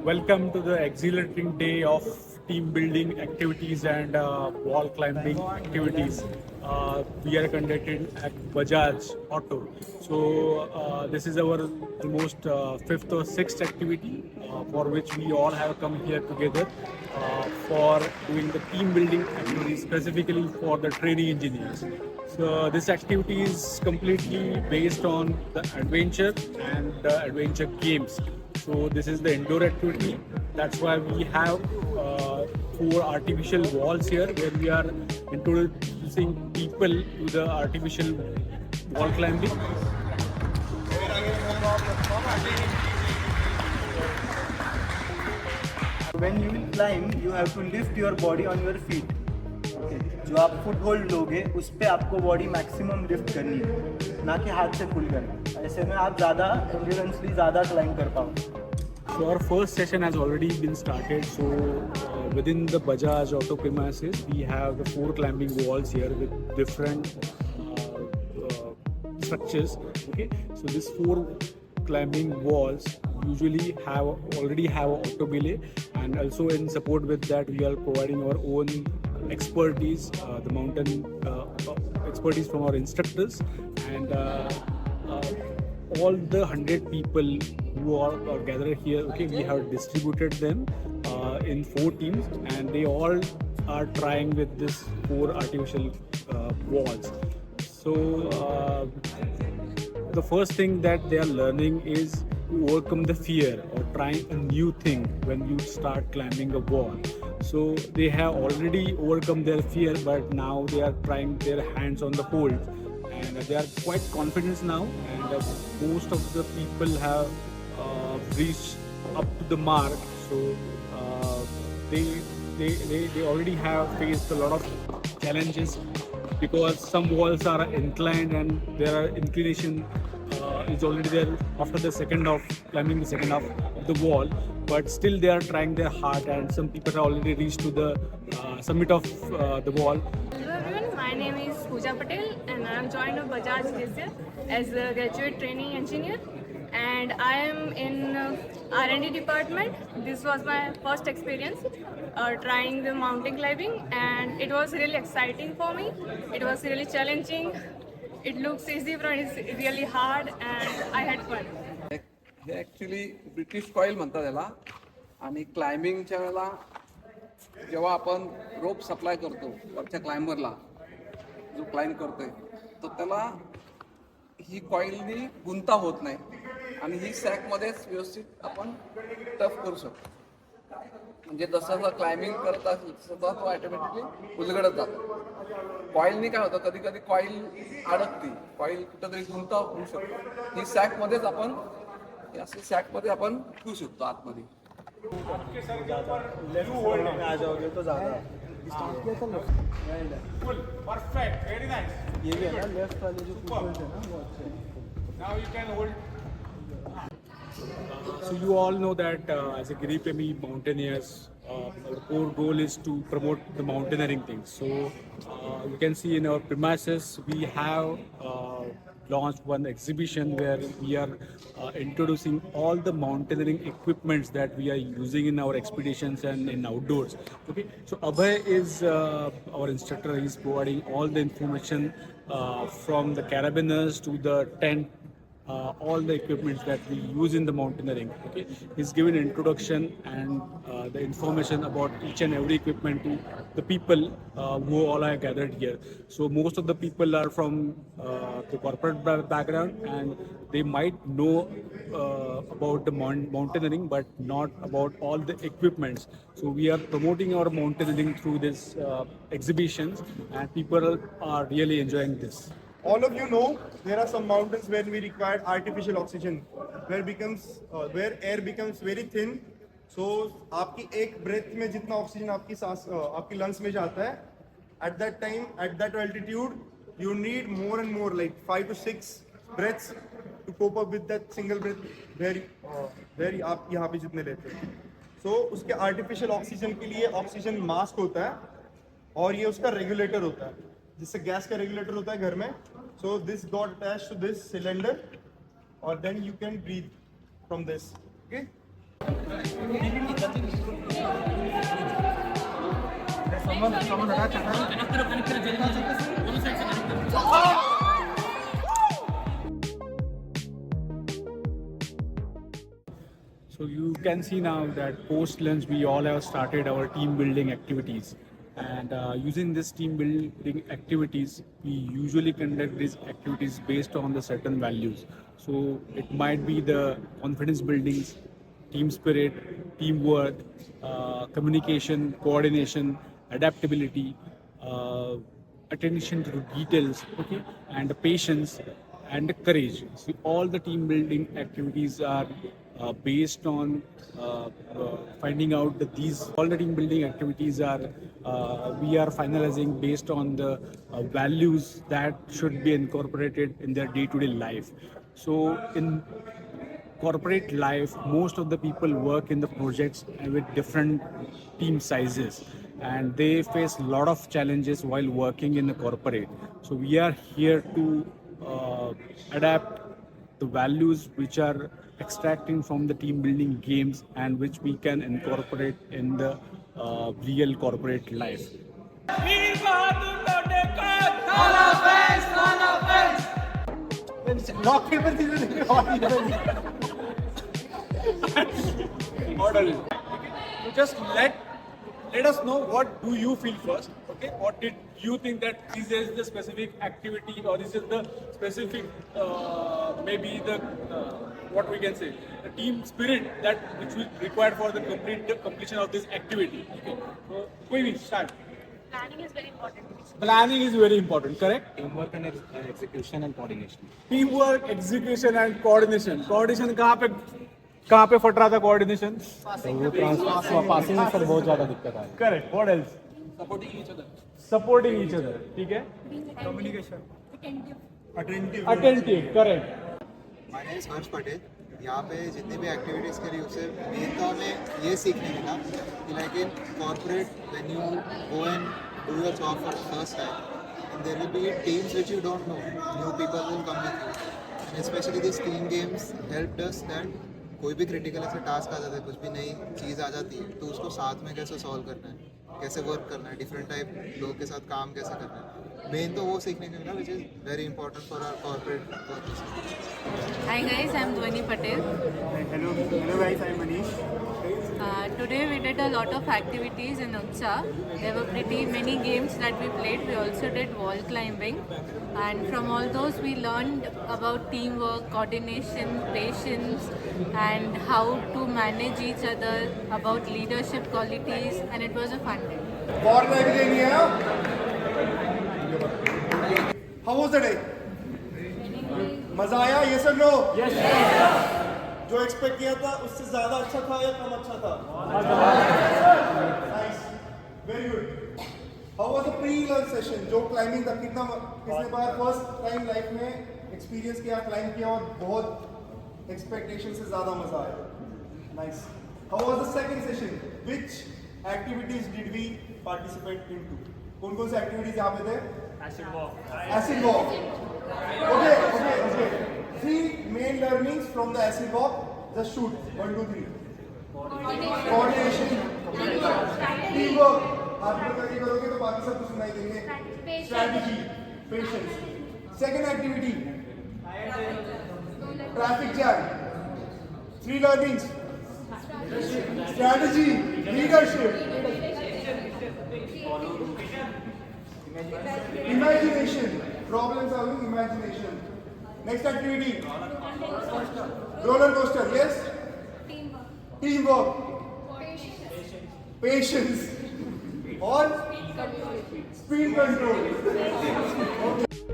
Welcome to the exhilarating day of team building activities and wall climbing activities. We are conducted at Bajaj Auto. So this is our almost fifth or sixth activity for which we all have come here together for doing the team building activities specifically for the trainee engineers. So this activity is completely based on the adventure and the adventure games. So this is the indoor activity. That's why we have four artificial walls here where we are introducing people to the artificial wall climbing. When you climb, you have to lift your body on your feet. Okay. जो आप foot hold लोगे उस पे आपको body maximum lift करनी है, ना कि हाथ से पुल करना। ऐसे में आप ज़्यादा एंड्योरेंसली ज़्यादा क्लाइंब कर पाओगे। So our first session has already been started. So within the Bajaj Auto premises, we have the four climbing walls here with different structures. Okay, so these four climbing walls usually already have auto belay, and also in support with that we are providing our own expertise, the mountain expertise from our instructors, and all the 100 people who are gathered here. Okay, we have distributed them in four teams, and they all are trying with this four artificial walls. So the first thing that they are learning is to overcome the fear or trying a new thing when you start climbing a wall. So they have already overcome their fear, but now they are trying their hands on the poles, and they are quite confident now, and most of the people have reached up to the mark. So they already have faced a lot of challenges because some walls are inclined and there are inclination is already there after the second of climbing the second half of the wall, but still they are trying their hard, and some people have already reached to the summit of the wall. Hello everyone, my name is Pooja Patel and I am joined of Bajaj this year as a graduate training engineer, and I am in R&D department. This was my first experience trying the mountain climbing, and it was really exciting for me. It was really challenging. It looks easy but it's really hard, and I had fun. हे actually British coil म्हणतात त्याला. आणि क्लाइम्बिंगच्या वेळेला जेव्हा आपण रोप supply करतो वरच्या क्लाइंबरला, जो क्लाइंब करतोय तर त्याला ही कॉईलनी गुंता होत नाही आणि ही सॅकमध्येच व्यवस्थित आपण टफ करू शकतो. म्हणजे जसं जसं क्लाइम्बिंग करत असेल तसं तो ऑटोमॅटिकली उलगडत जातो. कॉईलनी काय होतं, कधी कधी कॉईल अडकते, कॉईल कुठंतरी गुंता होऊ शकतो. ही सॅकमध्येच आपण असे सॅकमध्ये आपण ठेवू शकतो आतमध्ये. लेफ्ट में आ जाओगे तो ज़्यादा। Perfect, very nice. ये भी है ना, लेफ्ट वाले जो फुट है ना वो अच्छे हैं। Now you can hold. So you all know that as a Giripemi mountaineers, our core goal is to promote the mountaineering things. So you can see in our premises we have launched one exhibition where we are introducing all the mountaineering equipments that we are using in our expeditions and in outdoors. Okay, so Abhay is our instructor. He's providing all the information from the carabiners to the tent, all the equipments that we use in the mountaineering. Okay, he's given introduction and the information about each and every equipment to the people who all are gathered here. So most of the people are from the corporate background, and they might know about the mountaineering but not about all the equipments. So we are promoting our mountaineering through this exhibitions, and people are really enjoying this. All of you know there are some mountains where we require artificial oxygen, where air becomes very thin. So आपकी एक breath में जितना oxygen आपकी सांस आपकी lungs में जाता है, at that time, at that altitude, you need more and more, like 5 to 6 breaths to cope up with that single breath where आप यहाँ पे जितने लेते हैं. So उसके artificial oxygen के लिए oxygen mask होता है, और ये उसका regulator होता है, जिससे गैस का regulator होता है घर में. So this got attached to this cylinder, or then you can breathe from this. Okay. So you can see now that post lunch we all have started our team building activities, and using this team building activities, we usually conduct these activities based on the certain values. So it might be the confidence building, team spirit, teamwork, communication, coordination, adaptability, attention to details, okay, and the patience and the courage. So all the team building activities are based on finding out that these all the team building activities are we are finalizing based on the values that should be incorporated in their day-to-day life. So in corporate life, most of the people work in the projects with different team sizes, and they face a lot of challenges while working in the corporate. So we are here to adapt the values which are extracting from the team building games and which we can incorporate in the real corporate life. Order. So just let us know what do you feel first. Okay, what did you think that this is the specific activity or this is the specific maybe the what we can say the team spirit that which is required for the completion of this activity. Okay, so we start. Planning is very important. Planning is very important, correct? Teamwork and execution and coordination. Teamwork, execution and coordination. Coordination कहाँ पे फट रहा था coordination? तो वो passing में sir बहुत ज़्यादा दिक्कत आ रही है. Correct. What else? Supporting each other. Supporting each other. ठीक है? Attentive. Correct. My name is हर्ष पटेल. यहाँ पे जितनी भी एक्टिविटीज़ करी उससे मेन तो हमें ये सीखने मिला कि like in corporate when you go and do your job for first time and there will be teams which you don't know, new people will come with you, and specially this team games helped us that कोई भी critical ऐसे task आ जाता है, कुछ भी नई चीज़ आ जाती है तो उसको साथ में कैसे सॉल्व करना है, कैसे वर्क करना है, डिफरेंट टाइप लोगों के साथ काम कैसे करना है, मेन तो वो सीखने को मिला which is very important for our corporate purpose. Hi guys, I'm Dhwani Patel. Hello guys, I'm Manish. Today we did a lot of activities in Utsa. There were pretty many games that we played. We also did wall climbing, and from all those we learned about teamwork, coordination, patience, and how to manage each other, about leadership qualities, and it was a fun day. How was the day? मजा आया? Yes or no? Yes. जो expect किया था उससे ज्यादा अच्छा था या कम अच्छा था? Nice. Very good. How was the pre-lunch session? जो क्लाइंबिंग था किसने बार फर्स्ट टाइम लाइफ में एक्सपीरियंस किया, क्लाइंब किया और बहुत एक्सपेक्टेशन से ज्यादा मजा आया? Nice. How was the second session? Which activities did we participate into? कौन-कौन से एक्टिविटीज यहाँ पे थे? Acid walk. Okay. 3 main learnings from the acid walk. Just shoot. 1, 2, 3. Coordination. Teamwork. आप लोग करके करोगे तो बाकी सब कुछ सुनाई देंगे. Strategy. Patience. Second activity. Traffic jam. 3 learnings. Strategy. Leadership. Imagination. Problem solving, imagination. Next activity. Roller coaster. Yes. Teamwork. Patience. Or speed control. Okay.